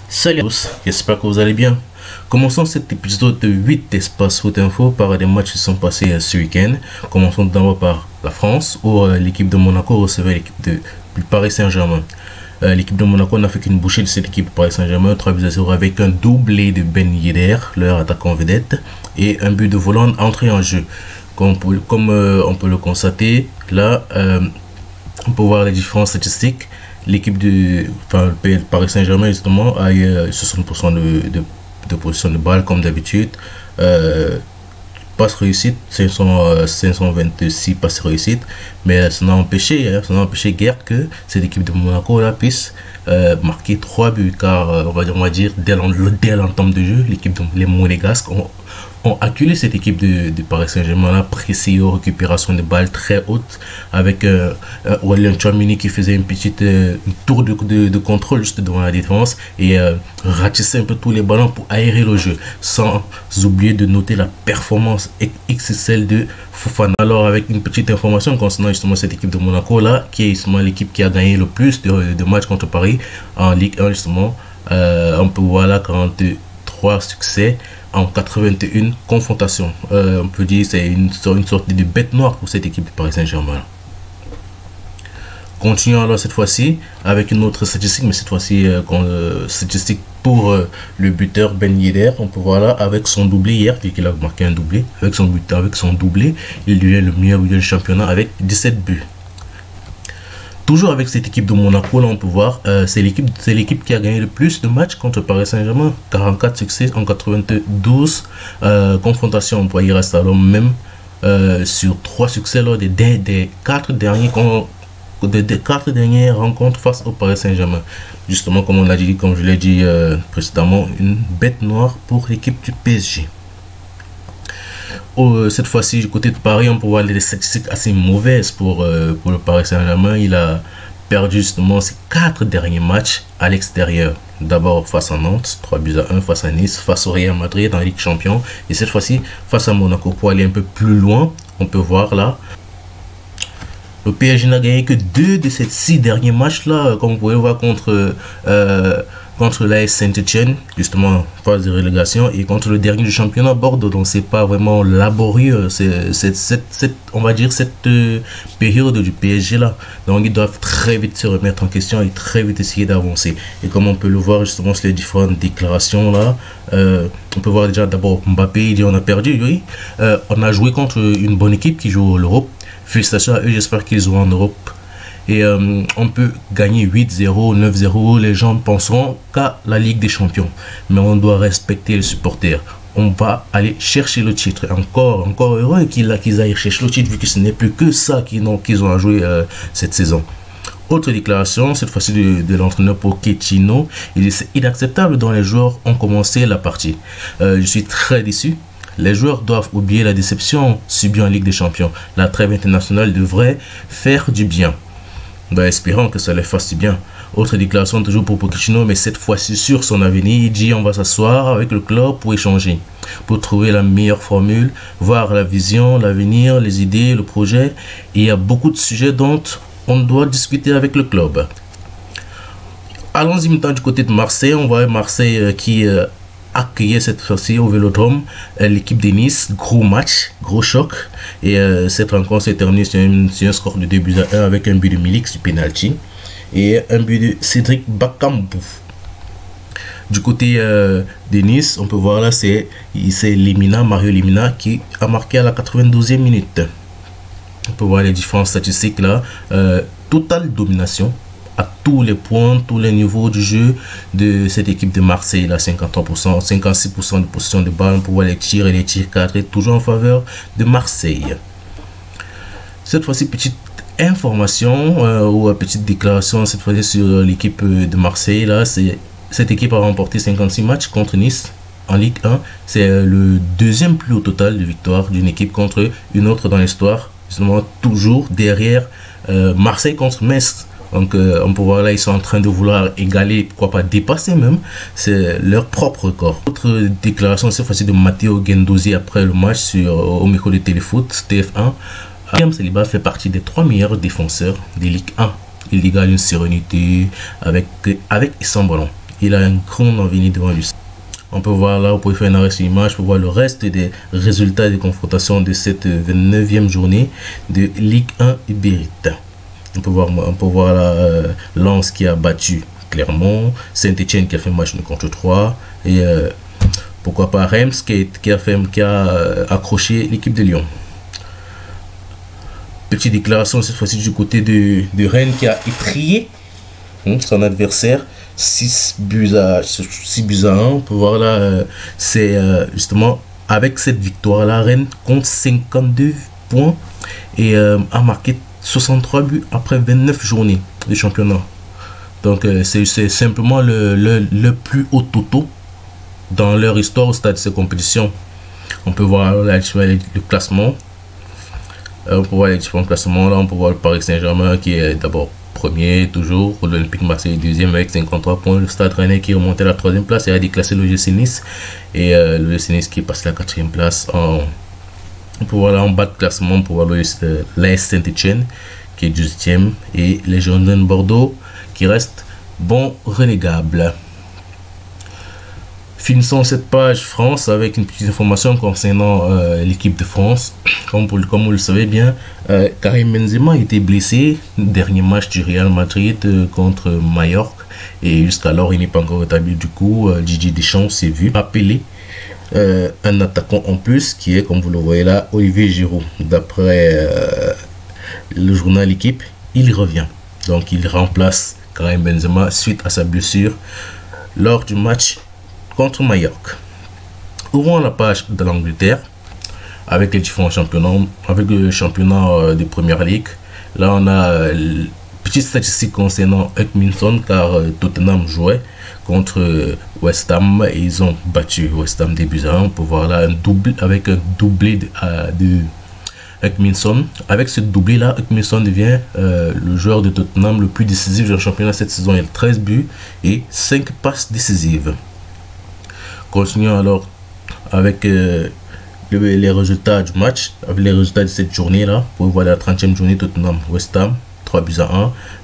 Salut à tous, j'espère que vous allez bien. Commençons cet épisode de 8 d'Espace Foot Info par des matchs qui sont passés ce week-end. Commençons d'abord par la France où l'équipe de Monaco recevait l'équipe de Paris Saint-Germain. L'équipe de Monaco n'a fait qu'une bouchée de cette équipe de Paris Saint-Germain, 3-0 avec un doublé de Ben Yedder, leur attaquant vedette, et un but de Voland entré en jeu. Comme on peut le constater, là, on peut voir les différentes statistiques. L'équipe de Paris Saint-Germain justement a eu 60% de position de balle comme d'habitude. Passe réussite, 526 passes réussites, mais ça n'a empêché guère que cette équipe de Monaco là puisse marquer 3 buts, car on va dire dès l'entame de jeu, les Monégasques ont acculé cette équipe de Paris Saint-Germain là, précis aux récupérations de balles très hautes, avec Aurélien Tchouaméni qui faisait une tour de contrôle juste devant la défense et ratissait un peu tous les ballons pour aérer le jeu, sans oublier de noter la performance XXL de Fofana. Alors, avec une petite information concernant justement cette équipe de Monaco là, qui est justement l'équipe qui a gagné le plus de matchs contre Paris en Ligue 1 justement, on peut voir là 43 succès en 81 confrontations. On peut dire que c'est une sorte de bête noire pour cette équipe de Paris Saint-Germain. Continuons alors cette fois-ci avec une autre statistique, mais cette fois-ci statistique pour le buteur Ben Yedder. On peut voir là avec son doublé hier, vu qu'il a marqué un doublé, avec son doublé, il devient le meilleur buteur du championnat avec 17 buts. Toujours avec cette équipe de Monaco, là on peut voir, c'est l'équipe qui a gagné le plus de matchs contre Paris Saint-Germain. 44 succès en 92 confrontations. On peut y rester alors même sur 3 succès lors des 4 dernières rencontres face au Paris Saint-Germain. Justement, comme je l'ai dit précédemment, une bête noire pour l'équipe du PSG. Cette fois-ci, du côté de Paris, on peut voir des statistiques assez mauvaises pour le Paris Saint-Germain. Il a perdu justement ses 4 derniers matchs à l'extérieur. D'abord face à Nantes, 3-1, face à Nice, face au Real Madrid en Ligue Champion. Et cette fois-ci, face à Monaco. Pour aller un peu plus loin, on peut voir là, le PSG n'a gagné que 2 de ces 6 derniers matchs là, comme vous pouvez voir contre l'AS Saint-Etienne, justement phase de relégation, et contre le dernier du championnat Bordeaux. Donc c'est pas vraiment laborieux, on va dire cette période du PSG là. Donc ils doivent très vite se remettre en question et très vite essayer d'avancer. Et comme on peut le voir justement sur les différentes déclarations là, on peut voir déjà d'abord Mbappé, il dit on a perdu, oui, on a joué contre une bonne équipe qui joue l'Europe. Félicitations à eux, j'espère qu'ils jouent en Europe. Et on peut gagner 8-0, 9-0, les gens penseront qu'à la Ligue des Champions. Mais on doit respecter les supporters. On va aller chercher le titre. Encore heureux qu'ils aillent chercher le titre, vu que ce n'est plus que ça qu'ils ont à jouer cette saison. Autre déclaration, cette fois-ci de l'entraîneur Pochettino. Il dit c'est inacceptable dont les joueurs ont commencé la partie. Je suis très déçu. Les joueurs doivent oublier la déception subie en Ligue des Champions. La trêve internationale devrait faire du bien. Espérons que ça les fasse du bien. Autre déclaration toujours pour Pochettino, mais cette fois-ci sur son avenir. Il dit on va s'asseoir avec le club pour échanger, pour trouver la meilleure formule, voir la vision, l'avenir, les idées, le projet. Et il y a beaucoup de sujets dont on doit discuter avec le club. Allons-y maintenant du côté de Marseille. On voit Marseille qui accueillait cette fois-ci au Vélodrome l'équipe de Nice. Gros match, gros choc, et cette rencontre s'est terminée sur un score de 2-1 avec un but de Milik sur penalty et un but de Cédric Bakambu. Du côté de Nice, on peut voir là c'est Mario Lemina qui a marqué à la 92e minute. On peut voir les différentes statistiques là, totale domination à tous les points, tous les niveaux du jeu de cette équipe de Marseille, là 53%, 56% de possession de balle pour voir les tirs et les tirs cadrés, toujours en faveur de Marseille. Cette fois-ci, petite information ou petite déclaration cette fois-ci sur l'équipe de Marseille. Là, cette équipe a remporté 56 matchs contre Nice en Ligue 1. C'est le deuxième plus haut total de victoires d'une équipe contre une autre dans l'histoire, justement toujours derrière Marseille contre Metz. Donc on peut voir là ils sont en train de vouloir égaler, pourquoi pas dépasser même, c'est leur propre record. Autre déclaration cette fois-ci de Matteo Guendouzi après le match au micro de Téléfoot TF1. William Saliba fait partie des 3 meilleurs défenseurs de Ligue 1. Il dégage une sérénité avec et sans ballon. Il a un grand avenir devant lui. On peut voir là, vous pouvez faire un arrêt sur l'image pour voir le reste des résultats des confrontations de cette 29e journée de Ligue 1 Ibérite. On peut voir là Lens qui a battu Clermont, Saint-Etienne qui a fait match 1 contre 3 et pourquoi pas Reims qui a accroché l'équipe de Lyon. Petite déclaration cette fois-ci du côté de Rennes qui a étrié son adversaire 6 buts à 1. On peut voir là, c'est justement avec cette victoire là, Rennes compte 52 points et a marqué 63 buts après 29 journées de championnat. Donc c'est simplement le plus haut totaux dans leur histoire au stade de ces compétitions. On peut voir là, le classement. On peut voir les différents classements. Là, on peut voir le Paris Saint-Germain qui est d'abord premier, toujours. L'Olympique Marseille deuxième avec 53 points. Le Stade Rennais qui est remonté à la 3e place et a déclassé l'OGC Nice. Et l'OGC Nice qui est passé à la 4e place. On peut voir là en bas de classement, on peut voir l'AS Saint-Etienne qui est 18e. Et les Girondins de Bordeaux qui restent bon renégables. Finissons cette page France avec une petite information concernant l'équipe de France. Comme vous le savez bien, Karim Benzema a été blessé dernier match du Real Madrid contre Mallorca et jusqu'alors il n'est pas encore rétabli. Du coup, Didier Deschamps s'est vu appeler un attaquant en plus qui est, comme vous le voyez là, Olivier Giroud. D'après le journal L'équipe, il revient. Donc il remplace Karim Benzema suite à sa blessure lors du match contre Mallorca. Ouvrons la page de l'Angleterre avec les différents championnats, avec le championnat de Première Ligue. Là, on a petite statistique concernant Hutchinson car Tottenham jouait contre West Ham et ils ont battu West Ham des buts à 1. On peut voir là un double avec un doublé de Hutchinson. Avec ce doublé là, Hutchinson devient le joueur de Tottenham le plus décisif du championnat cette saison. Il a 13 buts et 5 passes décisives. Continuons alors avec les résultats du match, avec les résultats de cette journée là. Vous pouvez voir la 30e journée, Tottenham West Ham 3 buts à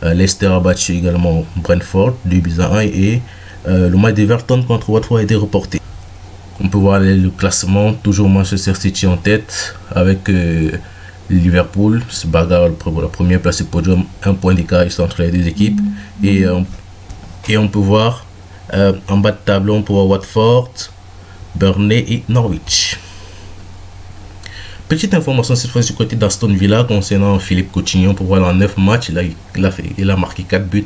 1. Leicester a battu également Brentford 2 buts à 1 et le match d'Everton contre Watford a été reporté. On peut voir le classement, toujours Manchester City en tête avec Liverpool se bagarre la première place du podium, un point d'écart entre les deux équipes et on peut voir en bas de tableau, on peut voir Watford, Burnley et Norwich. Petite information cette fois du côté d'Aston Villa concernant Philippe Coutinho. Pour voir en 9 matchs, il a marqué 4 buts.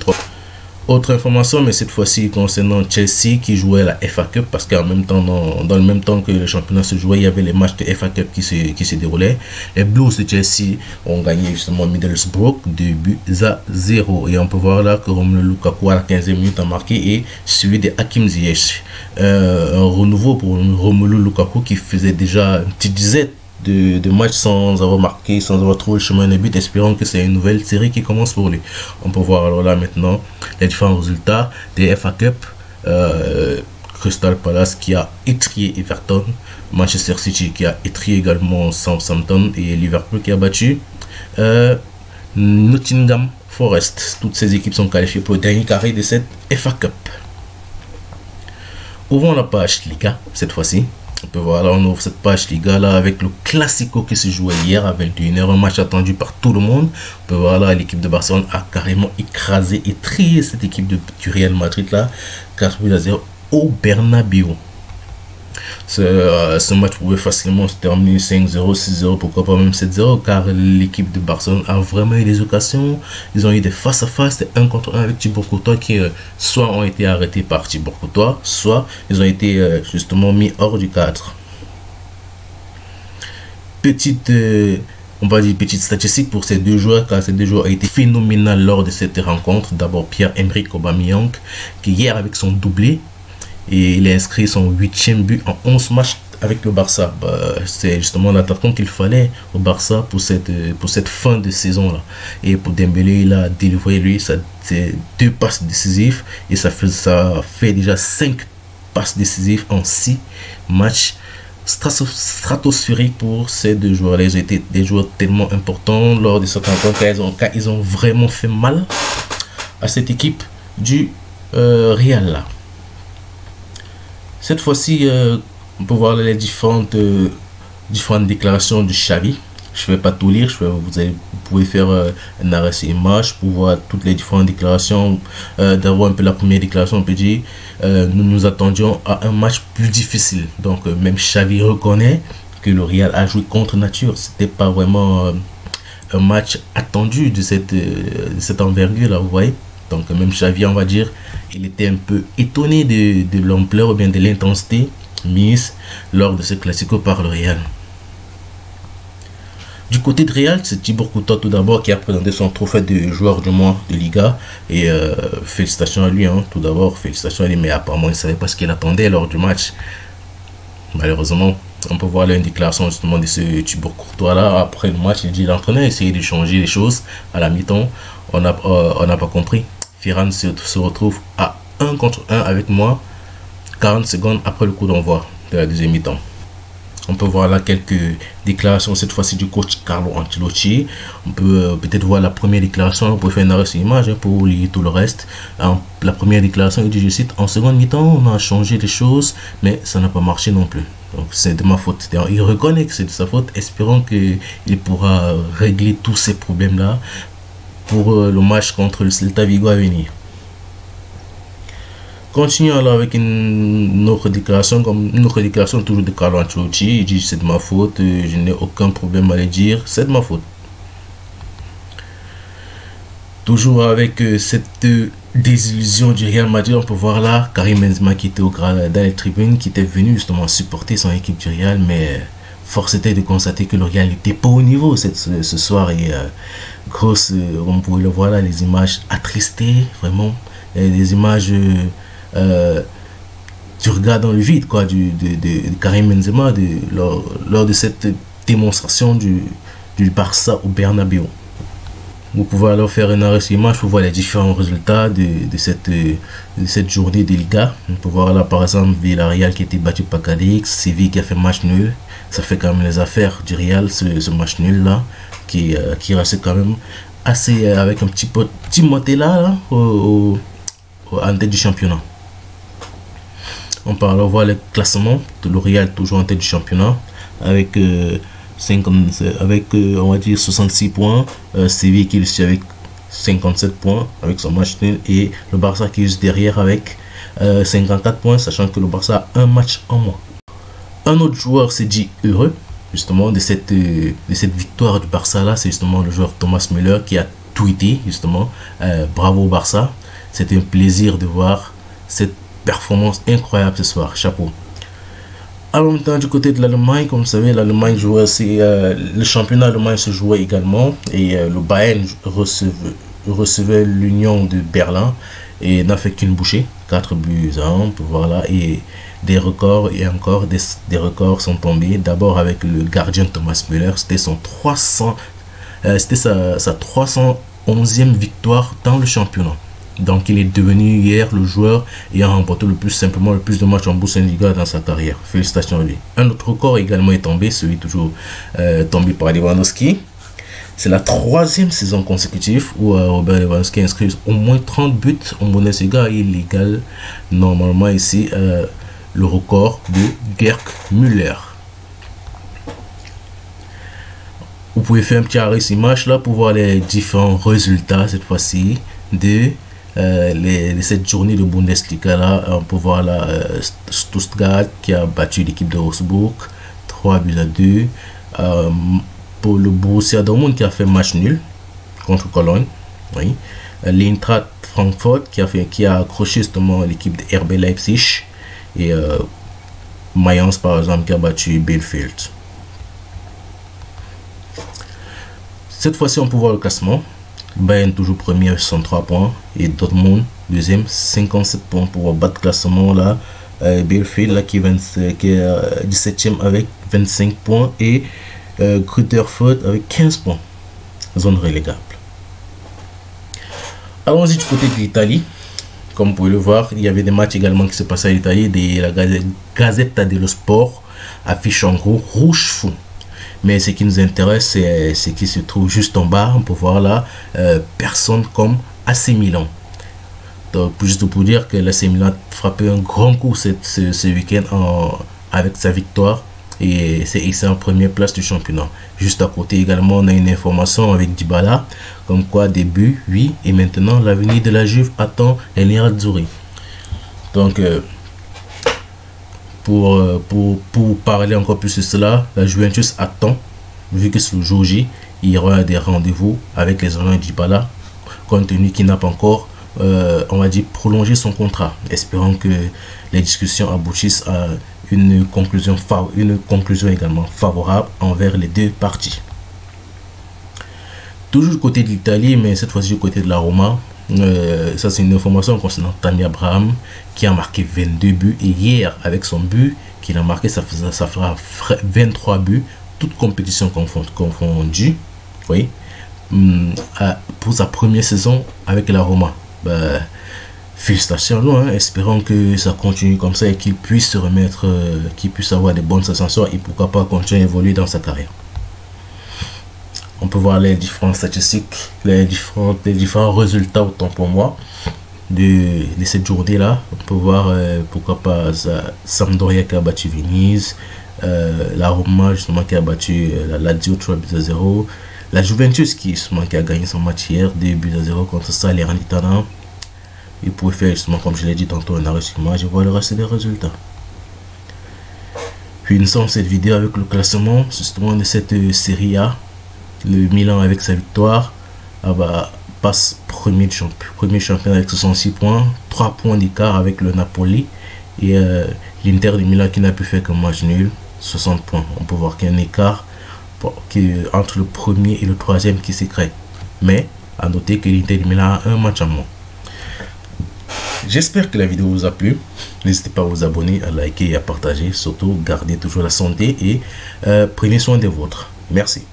Autre information, mais cette fois-ci concernant Chelsea qui jouait la FA Cup, parce qu'en même temps, dans le même temps que le championnat se jouait, il y avait les matchs de FA Cup qui se déroulaient. Les Blues de Chelsea ont gagné justement Middlesbrough 2 buts à 0. Et on peut voir là que Romelu Lukaku à la 15e minute a marqué et suivi de Hakim Ziyech. Un renouveau pour Romelu Lukaku qui faisait déjà une petite dizaine de matchs sans avoir marqué, sans avoir trouvé le chemin de but, espérant que c'est une nouvelle série qui commence pour lui. On peut voir alors là maintenant les différents résultats des FA Cup. Crystal Palace qui a étrié Everton, Manchester City qui a étrié également Southampton et Liverpool qui a battu Nottingham Forest. Toutes ces équipes sont qualifiées pour le dernier carré de cette FA Cup. Ouvrons la page Liga cette fois-ci. On peut voir là, on ouvre cette page Liga là avec le Classico qui se jouait hier à 21h, un match attendu par tout le monde. On peut voir là l'équipe de Barcelone a carrément écrasé et trié cette équipe du Real Madrid là 4 buts à 0 au Bernabéu. Ce match pouvait facilement se terminer 5-0, 6-0, pourquoi pas même 7-0, car l'équipe de Barcelone a vraiment eu des occasions. Ils ont eu des face-à-face, des 1 contre 1 avec Thibaut Courtois qui soit ont été arrêtés par Thibaut Courtois, soit ils ont été justement mis hors du cadre. On va dire petite statistique pour ces deux joueurs, car ces deux joueurs ont été phénoménaux lors de cette rencontre. D'abord Pierre-Emerick Aubameyang qui hier avec son doublé, et il a inscrit son 8e but en 11 matchs avec le Barça. C'est justement l'attaquant qu'il fallait au Barça pour cette fin de saison là. Et pour Dembélé, il a délivré lui ses 2 passes décisives et ça fait déjà 5 passes décisives en 6 matchs. Stratosphérique pour ces deux joueurs. Ils ont été des joueurs tellement importants lors de cette rencontre car ils ont vraiment fait mal à cette équipe du Real là. Cette fois-ci, on peut voir les différentes déclarations de Xavi. Je ne vais pas tout lire, vous pouvez faire un arrêt sur image pour voir toutes les différentes déclarations. D'avoir un peu la première déclaration, on peut dire nous nous attendions à un match plus difficile. Donc même Xavi reconnaît que le Real a joué contre nature. C'était pas vraiment un match attendu de cette envergure là, vous voyez. Donc même Xavi, on va dire, il était un peu étonné de l'ampleur ou bien de l'intensité mise lors de ce classico par le Real. Du côté de Real, c'est Thibaut Courtois tout d'abord qui a présenté son trophée de joueur du mois de Liga. Et félicitations à lui, hein. Tout d'abord, félicitations à lui, mais apparemment il ne savait pas ce qu'il attendait lors du match. Malheureusement, on peut voir là une déclaration justement de ce Thibaut Courtois là. Après le match, il dit l'entraîneur a essayé de changer les choses à la mi-temps. On n'a pas compris. Ferran se retrouve à 1 contre 1 avec moi 40 secondes après le coup d'envoi de la deuxième mi-temps. On peut voir là quelques déclarations, cette fois-ci du coach Carlo Ancelotti. On peut peut-être voir la première déclaration, on peut faire une arrêt sur image pour lire tout le reste. La première déclaration, il dit, je cite, en seconde mi-temps, on a changé les choses, mais ça n'a pas marché non plus. Donc c'est de ma faute. Il reconnaît que c'est de sa faute, espérant qu'il pourra régler tous ces problèmes-là pour le match contre le Celta Vigo à venir. Continuons alors avec une autre déclaration, toujours de Carlo Ancelotti. Il dit c'est de ma faute, je n'ai aucun problème à le dire, c'est de ma faute. Toujours avec cette désillusion du Real Madrid, on peut voir là Karim Benzema qui était dans les tribunes, qui était venu justement supporter son équipe du Real, mais force était de constater que le Real n'était pas au niveau ce soir et grosse, on pouvait le voir là, les images attristées, vraiment, des images tu regardes dans le vide quoi, de Karim Benzema lors de cette démonstration du Barça au Bernabéu. Vous pouvez alors faire un arrêt sur image pour voir les différents résultats de cette journée de Liga. On peut voir là par exemple Villarreal qui a été battu par Cadix, Séville qui a fait match nul. Ça fait quand même les affaires du Real, ce match nul là qui reste quand même assez avec un petit moté là, en tête du championnat. On peut alors voir le classement de L'Oréal toujours en tête du championnat avec on va dire 66 points, Séville qui est juste avec 57 points avec son match nul et le Barça qui est juste derrière avec 54 points, sachant que le Barça a un match en moins. Un autre joueur s'est dit heureux justement de cette victoire du Barça là, c'est justement le joueur Thomas Müller qui a tweeté justement bravo au Barça, c'était un plaisir de voir cette performance incroyable ce soir, chapeau. En même temps, du côté de l'Allemagne, comme vous savez, l'Allemagne jouait aussi, le championnat allemand se jouait également et le Bayern recevait l'Union de Berlin et n'a fait qu'une bouchée, 4 buts à 1, on peut voir là, et des records et encore des records sont tombés. D'abord avec le gardien Thomas Müller, c'était sa 311e victoire dans le championnat. Donc il est devenu hier le joueur ayant remporté le plus de matchs en Bundesliga dans sa carrière. Félicitations à lui. Un autre record également est tombé, celui toujours tombé par Lewandowski. C'est la 3e saison consécutive où Robert Lewandowski inscrit au moins 30 buts en Bundesliga. Il égale normalement ici le record de Gerd Müller. Vous pouvez faire un petit arrêt sur image là pour voir les différents résultats cette fois-ci de cette journée de Bundesliga là. On peut voir là Stuttgart qui a battu l'équipe de Wolfsburg 3 buts à 2, pour le Borussia Dortmund qui a fait match nul contre Cologne, oui. L'Eintracht Francfort qui a accroché justement l'équipe de RB Leipzig et Mayence par exemple qui a battu Bielefeld. Cette fois-ci on peut voir le classement. Bayern toujours premier avec 63 points et Dortmund deuxième 57 points pour battre le classement là. Bielefeld là qui est 17e avec 25 points et Grutterfurt avec 15 points, zone relégable. Allons-y du côté de l'Italie. Comme vous pouvez le voir, il y avait des matchs également qui se passaient en Italie. La Gazzetta dello Sport affiche en gros rouge fou. Mais ce qui nous intéresse, c'est ce qui se trouve juste en bas. On peut voir là personne comme AC Milan. juste pour dire que l'AC Milan a frappé un grand coup ce week-end avec sa victoire. Et c'est en première place du championnat. Juste à côté également, on a une information avec Dybala, comme quoi début, oui, et maintenant l'avenir de la Juve attend les Nerazzurri. Donc, pour parler encore plus de cela, la Juventus attend, vu que c'est le jour J, il y aura des rendez-vous avec les honneurs de Dybala, compte tenu qu'il n'a pas encore, on va dire, prolongé son contrat. Espérons que les discussions aboutissent à une conclusion également favorable envers les deux parties. Toujours du côté de l'Italie, mais cette fois-ci du côté de la Roma. Ça, c'est une information concernant Tammy Abraham qui a marqué 22 buts. Et hier, avec son but qu'il a marqué, ça fera 23 buts, toutes compétitions confondues. Oui. Pour sa première saison avec la Roma. Félicitations à nous, hein. Espérons que ça continue comme ça et qu'il puisse se remettre, qu'il puisse avoir de bonnes sensations et pourquoi pas continuer à évoluer dans sa carrière. On peut voir les différentes statistiques, les différents résultats, autant pour moi, de cette journée-là. On peut voir, pourquoi pas, Sampdoria qui a battu Venise, la Roma justement qui a battu la Lazio 3-0, la Juventus qui a gagné son match hier 2-0 contre Salernitana. Il pourrait faire justement, comme je l'ai dit tantôt, un arrêt sur moi, je vois le reste des résultats. Puis nous sommes cette vidéo avec le classement justement de cette série A. Le Milan avec sa victoire passe premier champion avec 66 points, 3 points d'écart avec le Napoli. Et l'Inter de Milan qui n'a pu faire qu'un match nul, 60 points. On peut voir qu'il y a un écart entre le premier et le troisième qui s'est créé. Mais à noter que l'Inter de Milan a un match en moins. J'espère que la vidéo vous a plu. N'hésitez pas à vous abonner, à liker et à partager. Surtout, gardez toujours la santé et prenez soin des vôtres. Merci.